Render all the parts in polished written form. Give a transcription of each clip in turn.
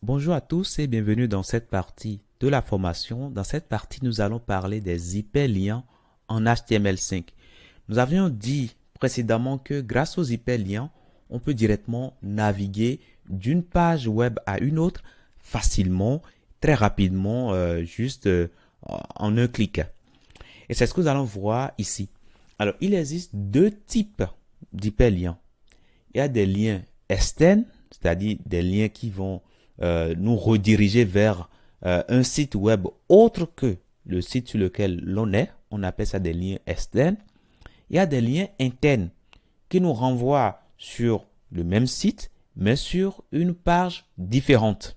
Bonjour à tous et bienvenue dans cette partie de la formation. Dans cette partie, nous allons parler des hyperliens en HTML5. Nous avions dit précédemment que grâce aux hyperliens, on peut directement naviguer d'une page web à une autre facilement, très rapidement, en un clic. Et c'est ce que nous allons voir ici. Alors, il existe deux types d'hyperliens. Il y a des liens externes, c'est-à-dire des liens qui vont nous rediriger vers un site web autre que le site sur lequel l'on est. On appelle ça des liens externes. Il y a des liens internes qui nous renvoient sur le même site, mais sur une page différente.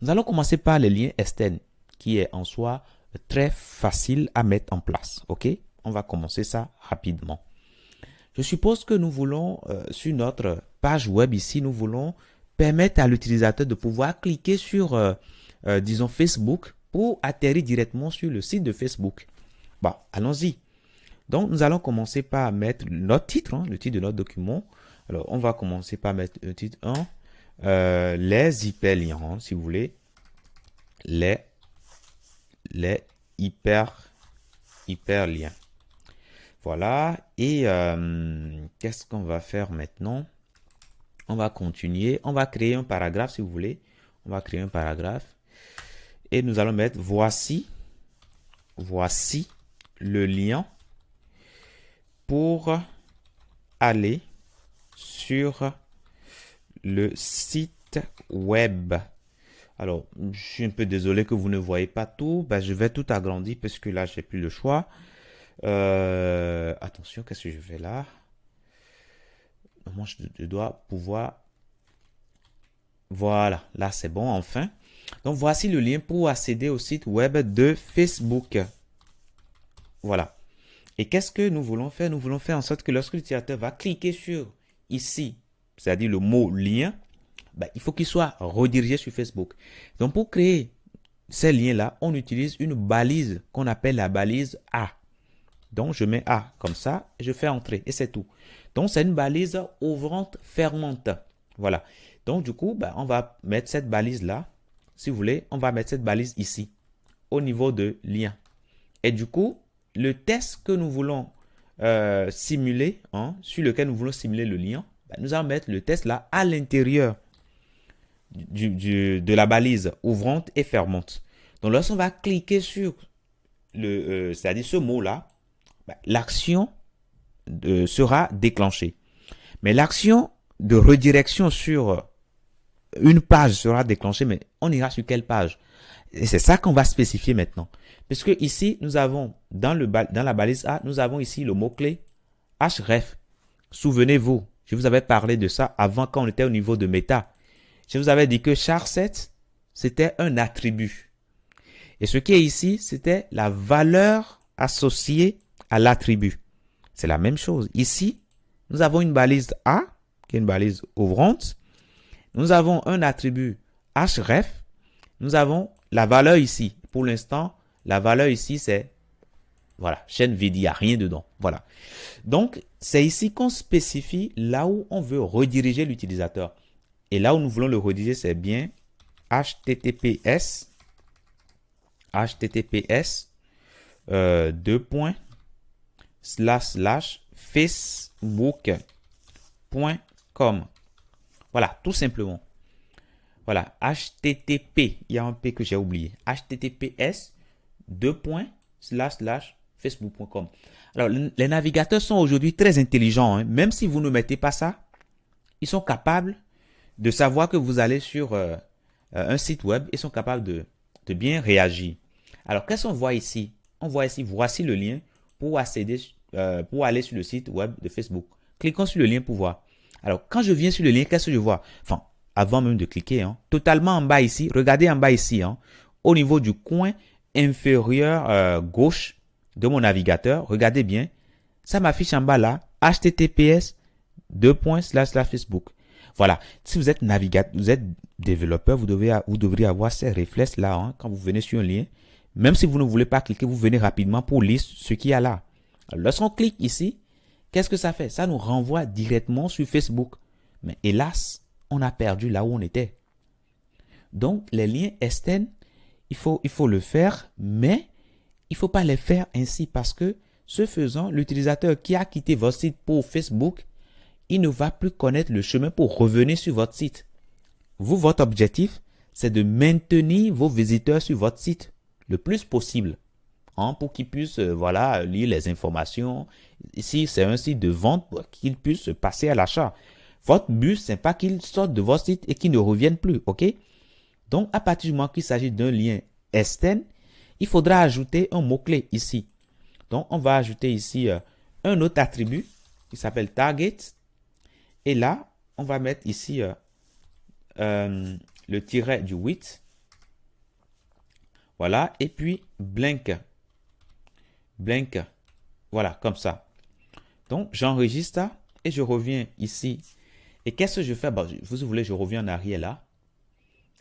Nous allons commencer par les liens externes, qui est en soi très facile à mettre en place. Ok? On va commencer ça rapidement. Je suppose que nous voulons, sur notre page web ici, nous voulons permettre à l'utilisateur de pouvoir cliquer sur, disons, Facebook pour atterrir directement sur le site de Facebook. Bon, allons-y. Donc, nous allons commencer par mettre notre titre, le titre de notre document. Alors, on va commencer par mettre le titre 1, les hyperliens, si vous voulez. Les hyperliens. Voilà. Et qu'est-ce qu'on va faire maintenant? On va continuer. On va créer un paragraphe, si vous voulez. On va créer un paragraphe. Et nous allons mettre voici le lien pour aller sur le site web. Alors, je suis un peu désolé que vous ne voyez pas tout. Je vais tout agrandir parce que là, j'ai plus le choix. Attention, qu'est-ce que je fais là? Moi, je dois pouvoir... Voilà, là, c'est bon, enfin. Donc, voici le lien pour accéder au site web de Facebook. Voilà. Et qu'est-ce que nous voulons faire? Nous voulons faire en sorte que lorsque l'utilisateur va cliquer sur ici, c'est-à-dire le mot lien, il faut qu'il soit redirigé sur Facebook. Donc, pour créer ces liens-là, on utilise une balise qu'on appelle la balise A. Donc, je mets A comme ça, et je fais entrer, et c'est tout. Donc, c'est une balise ouvrante-fermante. Voilà. Donc, du coup, on va mettre cette balise-là. Si vous voulez, on va mettre cette balise ici, au niveau de lien. Et du coup, le test que nous voulons simuler, sur lequel nous voulons simuler le lien, nous allons mettre le test là à l'intérieur de la balise ouvrante et fermante. Donc, lorsqu'on va cliquer sur c'est-à-dire ce mot-là, l'action sera déclenchée. Mais l'action de redirection sur une page sera déclenchée, mais on ira sur quelle page? Et c'est ça qu'on va spécifier maintenant. Puisque ici, nous avons, dans la balise A, nous avons ici le mot-clé href. Souvenez-vous, je vous avais parlé de ça avant quand on était au niveau de méta. Je vous avais dit que char7, c'était un attribut. Et ce qui est ici, c'était la valeur associée à l'attribut. C'est la même chose. Ici, nous avons une balise A, qui est une balise ouvrante. Nous avons un attribut href. Nous avons la valeur ici. Pour l'instant, la valeur ici, c'est voilà, chaîne vide, il n'y a rien dedans. Voilà. Donc, c'est ici qu'on spécifie là où on veut rediriger l'utilisateur. Et là où nous voulons le rediriger, c'est bien https facebook.com. Voilà, tout simplement. Voilà, http, il y a un P que j'ai oublié. https facebook.com. Alors, les navigateurs sont aujourd'hui très intelligents. Même si vous ne mettez pas ça, ils sont capables de savoir que vous allez sur un site web. Ils sont capables de bien réagir. Alors, qu'est-ce qu'on voit ici? On voit ici, voici le lien pour accéder, pour aller sur le site web de Facebook. Cliquons sur le lien pour voir. Alors, quand je viens sur le lien, qu'est-ce que je vois? Enfin, avant même de cliquer, totalement en bas ici, regardez en bas ici, au niveau du coin inférieur gauche de mon navigateur, regardez bien, ça m'affiche en bas là, https facebook. Voilà, si vous êtes navigateur, vous êtes développeur, vous devriez avoir ces réflexes là quand vous venez sur un lien. Même si vous ne voulez pas cliquer, vous venez rapidement pour lire ce qu'il y a là. Alors, lorsqu'on clique ici, qu'est-ce que ça fait? Ça nous renvoie directement sur Facebook. Mais hélas, on a perdu là où on était. Donc, les liens externes, il faut le faire, mais il ne faut pas les faire ainsi parce que, ce faisant, l'utilisateur qui a quitté votre site pour Facebook, il ne va plus connaître le chemin pour revenir sur votre site. Vous, votre objectif, c'est de maintenir vos visiteurs sur votre site le plus possible, hein, pour qu'ils puissent voilà, lire les informations. Si c'est un site de vente, qu'ils puissent passer à l'achat. Votre but, ce n'est pas qu'ils sortent de votre site et qu'ils ne reviennent plus, ok? Donc, à partir du moment qu'il s'agit d'un lien externe, il faudra ajouter un mot-clé ici. Donc, on va ajouter ici un autre attribut qui s'appelle target. Et là, on va mettre ici le tiret du 8. Voilà. Et puis, blank. Blank. Voilà, comme ça. Donc, j'enregistre ça et je reviens ici. Et qu'est-ce que je fais? Bon, vous voulez, je reviens en arrière là.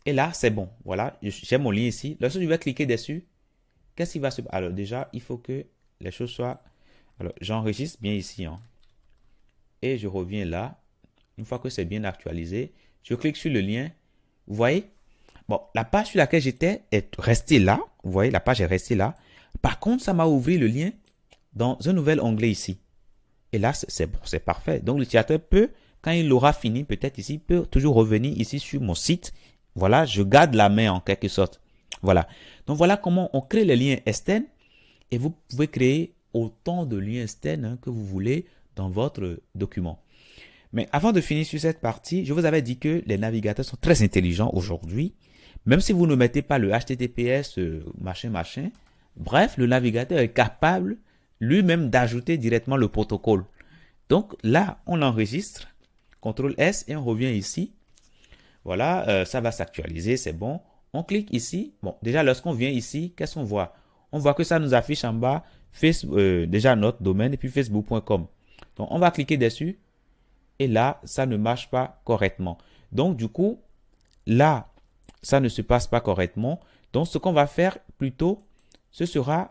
Et là, c'est bon. Voilà, j'ai mon lien ici. Lorsque je vais cliquer dessus, qu'est-ce qui va se passer? Alors, déjà, il faut que les choses soient... Alors, j'enregistre bien ici. Hein. Et je reviens là. Une fois que c'est bien actualisé, je clique sur le lien. Vous voyez? Bon, la page sur laquelle j'étais est restée là. Vous voyez, la page est restée là. Par contre, ça m'a ouvert le lien dans un nouvel onglet ici. Et là, c'est bon, c'est parfait. Donc, l'utilisateur peut, quand il aura fini, peut-être ici, peut toujours revenir ici sur mon site. Voilà, je garde la main en quelque sorte. Voilà. Donc, voilà comment on crée les liens externes. Et vous pouvez créer autant de liens externes hein, que vous voulez dans votre document. Mais avant de finir sur cette partie, je vous avais dit que les navigateurs sont très intelligents aujourd'hui. Même si vous ne mettez pas le HTTPS, machin. Bref, le navigateur est capable lui-même d'ajouter directement le protocole. Donc là, on l'enregistre. CTRL S et on revient ici. Voilà, ça va s'actualiser, c'est bon. On clique ici. Bon, déjà, lorsqu'on vient ici, qu'est-ce qu'on voit? On voit que ça nous affiche en bas déjà notre domaine et puis facebook.com. Donc, on va cliquer dessus. Et là, ça ne marche pas correctement. Donc, du coup, là, ça ne se passe pas correctement. Donc, ce qu'on va faire plutôt, ce sera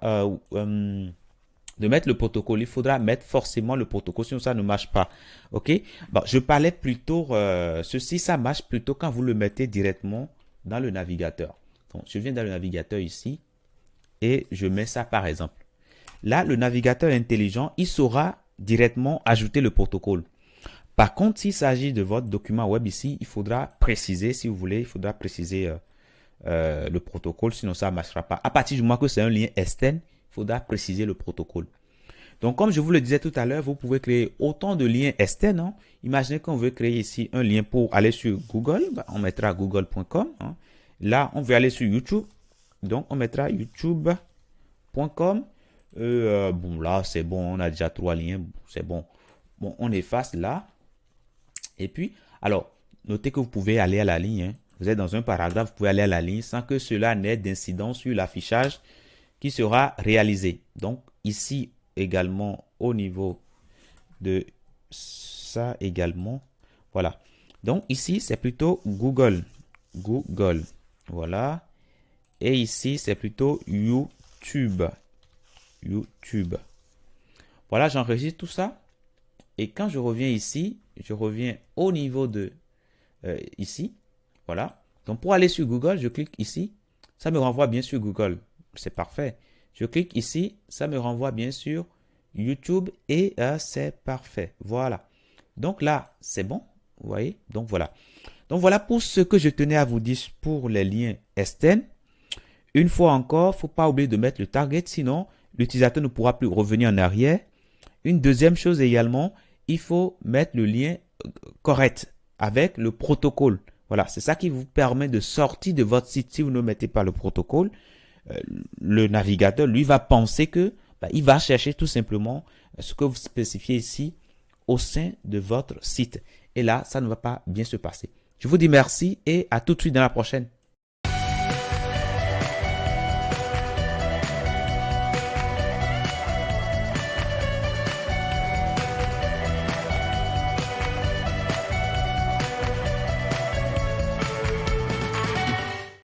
de mettre le protocole. Il faudra mettre forcément le protocole, sinon ça ne marche pas. OK? Bon, je parlais plutôt, ceci, ça marche plutôt quand vous le mettez directement dans le navigateur. Donc, je viens dans le navigateur ici et je mets ça par exemple. Là, le navigateur intelligent, il saura directement ajouter le protocole. Par contre, s'il s'agit de votre document web ici, il faudra préciser, si vous voulez, il faudra préciser le protocole, sinon ça ne marchera pas. À partir du moment que c'est un lien externe, il faudra préciser le protocole. Donc, comme je vous le disais tout à l'heure, vous pouvez créer autant de liens externes. Hein. Imaginez qu'on veut créer ici un lien pour aller sur Google. Bah, on mettra google.com. Hein. Là, on veut aller sur YouTube. Donc, on mettra youtube.com. Bon, là, c'est bon. On a déjà 3 liens. C'est bon. Bon, on efface là. Et puis, alors, notez que vous pouvez aller à la ligne. Hein. Vous êtes dans un paragraphe, vous pouvez aller à la ligne sans que cela n'ait d'incidence sur l'affichage qui sera réalisé. Donc, ici également, au niveau de ça également, voilà. Donc, ici, c'est plutôt Google. Google. Voilà. Et ici, c'est plutôt YouTube. YouTube. Voilà, j'enregistre tout ça. Et quand je reviens ici, je reviens au niveau de ici. Voilà. Donc, pour aller sur Google, je clique ici. Ça me renvoie bien sur Google. C'est parfait. Je clique ici. Ça me renvoie bien sur YouTube et c'est parfait. Voilà. Donc là, c'est bon. Vous voyez? Donc, voilà. Donc, voilà pour ce que je tenais à vous dire pour les liens externes. Une fois encore, il ne faut pas oublier de mettre le target. Sinon, l'utilisateur ne pourra plus revenir en arrière. Une deuxième chose également, il faut mettre le lien correct avec le protocole. Voilà, c'est ça qui vous permet de sortir de votre site. Si vous ne mettez pas le protocole, le navigateur, lui, va penser que il va chercher tout simplement ce que vous spécifiez ici au sein de votre site. Et là, ça ne va pas bien se passer. Je vous dis merci et à tout de suite dans la prochaine.